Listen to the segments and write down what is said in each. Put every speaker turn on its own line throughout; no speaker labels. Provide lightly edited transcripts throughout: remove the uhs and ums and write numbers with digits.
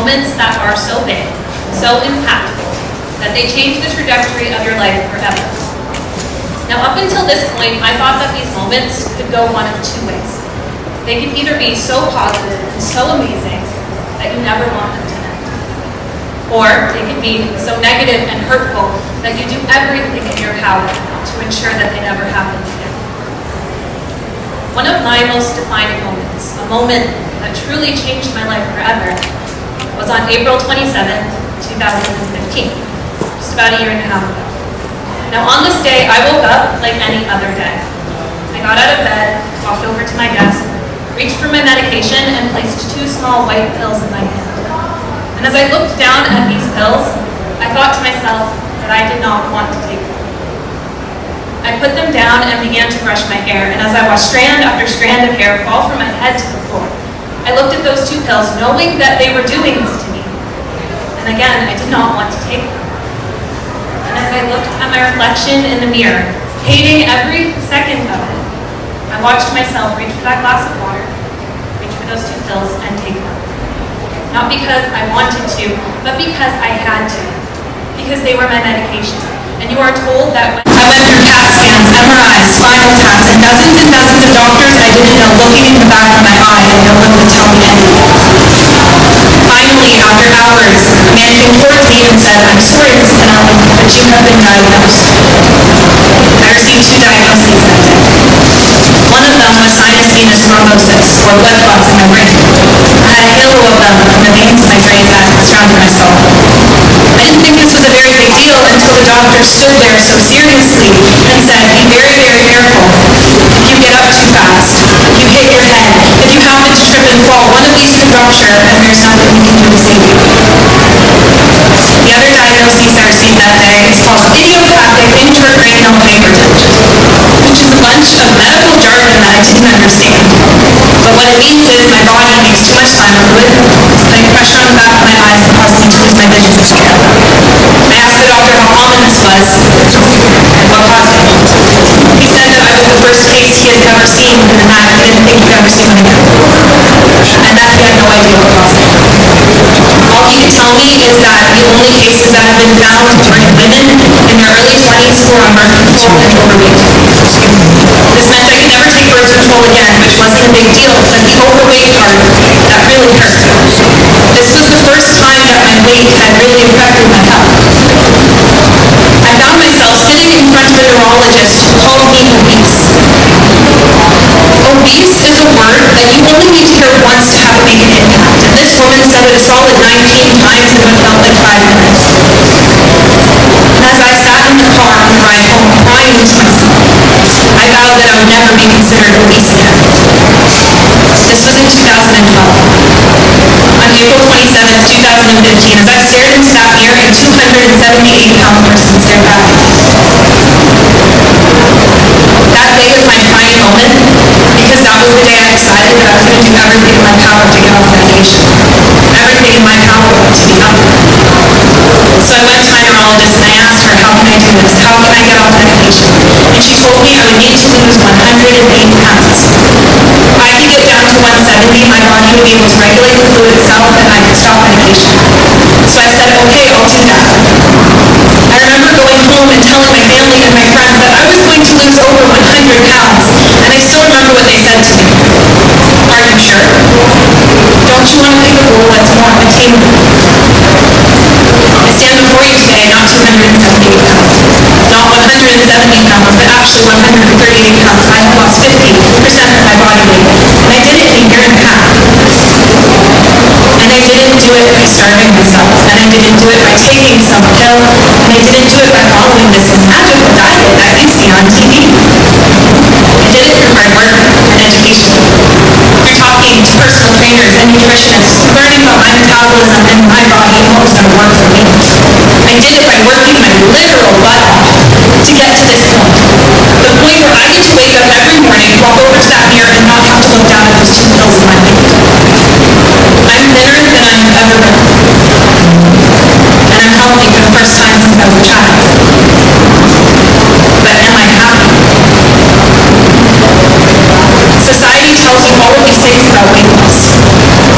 moments that are so big, so impactful, that they change the trajectory of your life forever. Now, up until this point, I thought that these moments could go one of two ways. They could either be so positive and so amazing that you never want them to end, or they could be so negative and hurtful that you do everything in your power to ensure that they never happen again. One of my most defining moments, a moment that truly changed my life forever, was on April 27th, 2015, just about a year and a half ago. Now, on this day, I woke up like any other day. I got out of bed, walked over to my desk, reached for my medication, and placed 2 small white pills in my hand. And as I looked down at these pills, I thought to myself that I did not want to take them. I put them down and began to brush my hair, and as I watched strand after strand of hair fall from my head to the floor, I looked at those 2 pills, knowing that they were doing this to me. And again, I did not want to take them. And as I looked at my reflection in the mirror, hating every second of it, I watched myself reach for that glass of water, reach for those 2 pills, and take them. Not because I wanted to, but because I had to. Because they were my medication. And you are told that when I went through CAT scans, MRIs, spinal taps, and dozens of doctors I didn't know looking in the back of my eye, and no one would tell me anything. Finally, after hours, a man came towards me and said, "I'm sorry, Ms. Pinelli, but you have been diagnosed." I received 2 diagnoses that day. One of them was sinus venous thrombosis, or blood clots in my brain. I had a halo of them in the veins in my brain that surrounded my skull. I didn't think this was a very big deal until the doctor stood there so seriously and said, "Be very, very careful. If you get up too fast, if you hit your head, if you happen to trip and fall, one of these could rupture and there's nothing we can do to save you." The other diagnosis I received that day is called idiopathic intracranial hypertension, which is a bunch of medical jargon that I didn't understand. But what it means is my body makes too much spinal fluid, putting pressure on the back of my eyes and causing me to lose my vision each day. I asked the doctor how common this was and what caused it. He said that I was the first case he had ever seen and that he didn't think he'd ever see one again. And that he had no idea what caused it. All he could tell me is that the only cases that have been found were in women in their early 20s who are on birth control and overweight. This meant I could never take birth control again, which wasn't a big deal, but the overweight part, that really hurt. This was the first time that my weight had really affected my health. I found myself sitting in front of a neurologist who called me obese. Obese is a word that you only need to hear once to have it make an impact, and this woman said it a solid 19 times in what felt like 5 minutes. And as I sat in the car on the ride home crying to myself, I vowed that I would never be considered obese again. This was in 2012. On April 27th, 2015, as I stared into that mirror, a 278-pound person stared back at me. That day was my defining moment because that was the day I decided that I was going to do everything in my power to get off medication. Everything in my power to be healthy. So I went to my neurologist and I asked her, "How can I do this? How can I get off medication?" And she told me I would need to lose 108 pounds. If I could get down to 170, my body would be able to regulate the fluid itself and I could stop medication. So I said, "Okay, I'll do that." I remember going home and telling my family and my friends that I was going to lose over 100 pounds, and I still remember what they said to me. "Are you sure? Don't you want to pick a goal that's more attainable?" I stand before you today not 278 pounds, not 170 pounds, but actually 138 pounds. I have lost 50% of my body weight, and I did it in a year and a half. And I didn't do it by starving myself, and I didn't do it by taking some pill, and I didn't do it by following this magical diet that I see on TV. I did it through hard work and education, through talking to personal trainers and nutritionists, learning about my metabolism and my body and what was going to work for me. I did it by working my literal butt off to get to this point. The point where I get to wake up every morning, walk over to that mirror, and not have to look down at those 2 pills in my plate. I'm thinner than I have ever been. And I'm healthy for the first time since I was a child. But am I happy? Society tells you all of these things about weight loss.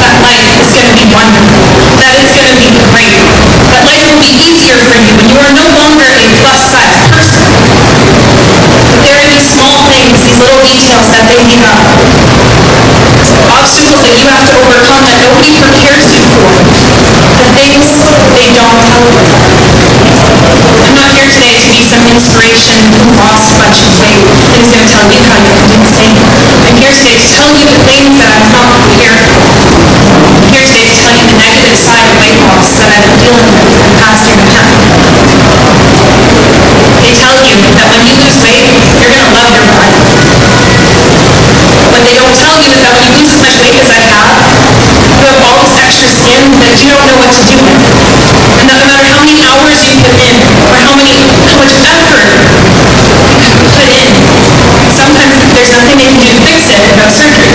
That life is going to be wonderful. That
inspiration who lost a bunch of weight is going to tell you how you can do the same. And here's Dave's telling you the things that I've felt here. Here's Dave's telling you the negative side of weight loss that I've been dealing with for the past year and a half. They tell you that when you lose weight, you're going to love your body. What they don't tell you is that when you lose as much weight as I have, you have all this extra skin that you don't know what to do with. And that no matter how many hours you put in, or how much effort you put in, sometimes there's nothing they can do to fix it without surgery.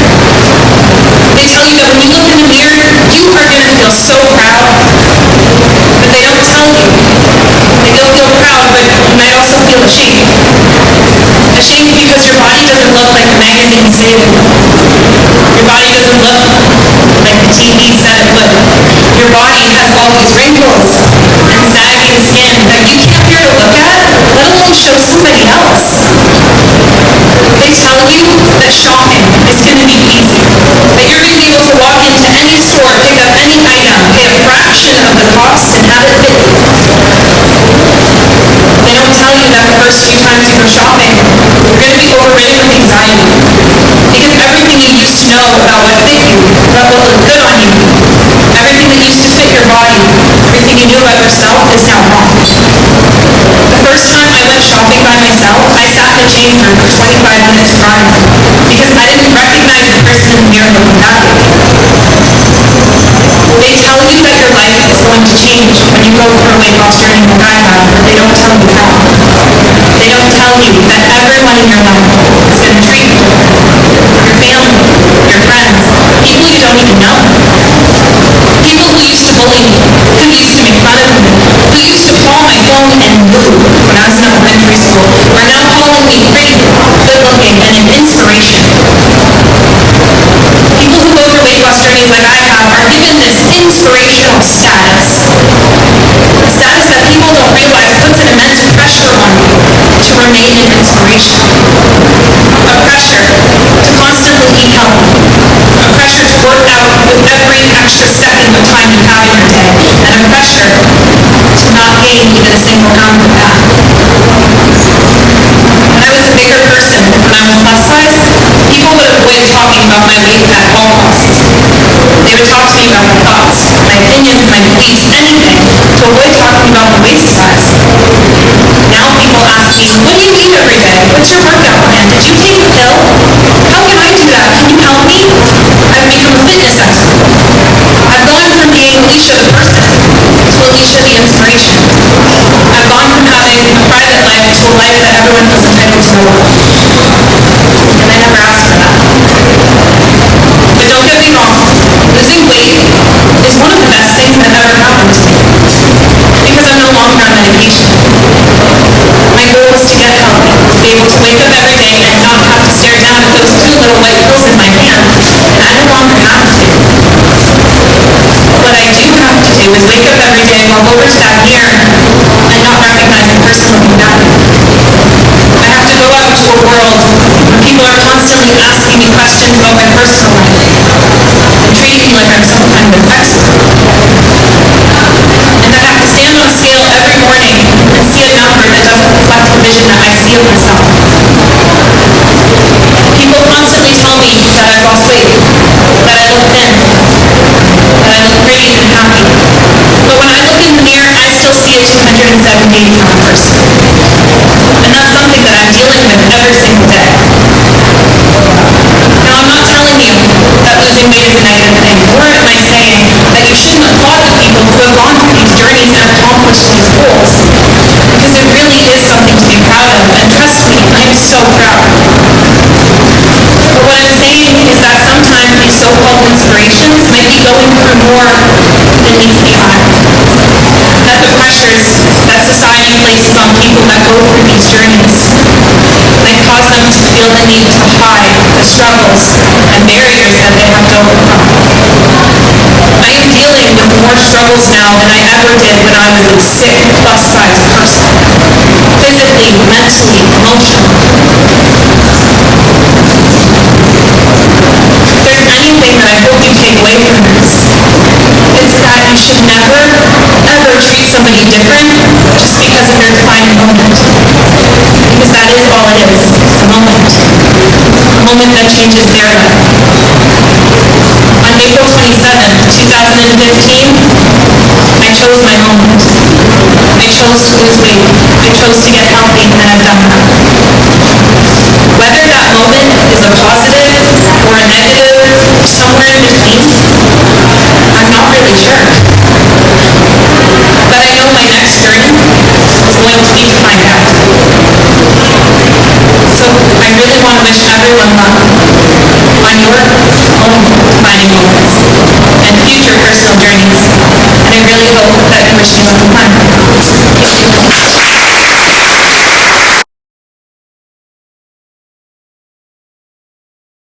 They tell you that when you look in the mirror, you are going to feel so proud, but they don't tell you that you'll feel proud, but you might also feel ashamed. Ashamed because your body doesn't look like the magazines say it will. Your body doesn't look like the TV said it would. Your body has all these wrinkles and sagging skin that you can't bear to look at, let alone show somebody else. They tell you that shopping is going to be easy, that you're going to be able to walk into any store, pick up any item, pay a fraction of the cost, and have it fit you. They don't tell you that the first few times you go shopping, you're going to be overridden with anxiety. Because everything you used to know about what fit you, about what looked good on you, everything that used to fit your body, everything you knew about yourself is now wrong. The first time I went shopping by myself, I sat in the change room for 25 minutes crying because I didn't recognize the person in the mirror looking back at me. They tell you that your life is going to change when you go for a weight loss journey like I have, but they don't tell you how. They don't tell you that everyone in your life is going to treat you. Your family, your friends, people you don't even know. People who used to bully me, who used to make fun of me, who used to call my phone and boo when I was in elementary school, are now calling me pretty, good-looking, and an inspiration. People who go through weight loss journeys like I have are given this inspirational status. A status that people don't realize puts an immense pressure on you to remain an inspiration. A pressure to constantly eat healthy. A pressure to work out with every extra second of time you have in your day. And a pressure to not gain even a single pound of fat. When I was a bigger person, when I was plus size, people would avoid talking about my weight at all costs. They would talk to me about my thoughts, my opinions, my beliefs, anything to avoid talking about my waist size. Now people ask me, what do you eat every day? What's your workout plan? Did you take a pill? How can I do that? Can you help me? I've become a fitness expert. I've gone from being Alicia the person to Alicia the inspiration. I've gone from having a private life to a life that everyone feels entitled to know. And I never asked for that. But don't get me wrong, losing weight is one of the best things that ever happened to me. Because I'm no longer on medication. My goal is to get healthy, to be able to wake up every day and not have to stare down at those 2 little white pills in my hand. And I no longer have to. What I do have to do is wake up every day, walk over to that mirror, and not recognize the person looking back at me. I have to go out into a world where people are constantly asking me questions about my personal life and treating me like I'm some kind of expert. And I have to stand on a scale every morning and see a number that doesn't reflect the vision that I see of myself. People constantly tell me that I've lost weight, that I look thin, that I look green and happy. But when I look in the mirror, I still see a 270-pound person. And that's something that I'm dealing with every single day. Now, I'm not telling you that losing weight is a negative thing, nor am I saying that you shouldn't applaud the people who have gone through these journeys and accomplished these goals. Because it really is something to be proud of, and trust me, I am so proud. But what I'm saying is that sometimes these so-called inspirations might be going through more than meets the eye. That the pressures that society places on people that go through these journeys might cause them to feel the need to hide the struggles and barriers that they have to overcome. I am dealing with more struggles now than I ever did when I was a sick, plus-sized person. Physically, mentally, emotionally. If there's anything that I hope you take away from this, it's that you should never, ever treat somebody different just because of their defining moment. that is all it is. It's a moment. A moment that changes their life. On April 27th, 2015, I chose my moment. I chose to lose weight. I chose to get healthy, and I've done that. Whether that moment is a positive or a negative or somewhere in between, I'm not really sure. But I know my next journey is going to be to find out. So I really want to wish everyone luck on your own defining moment.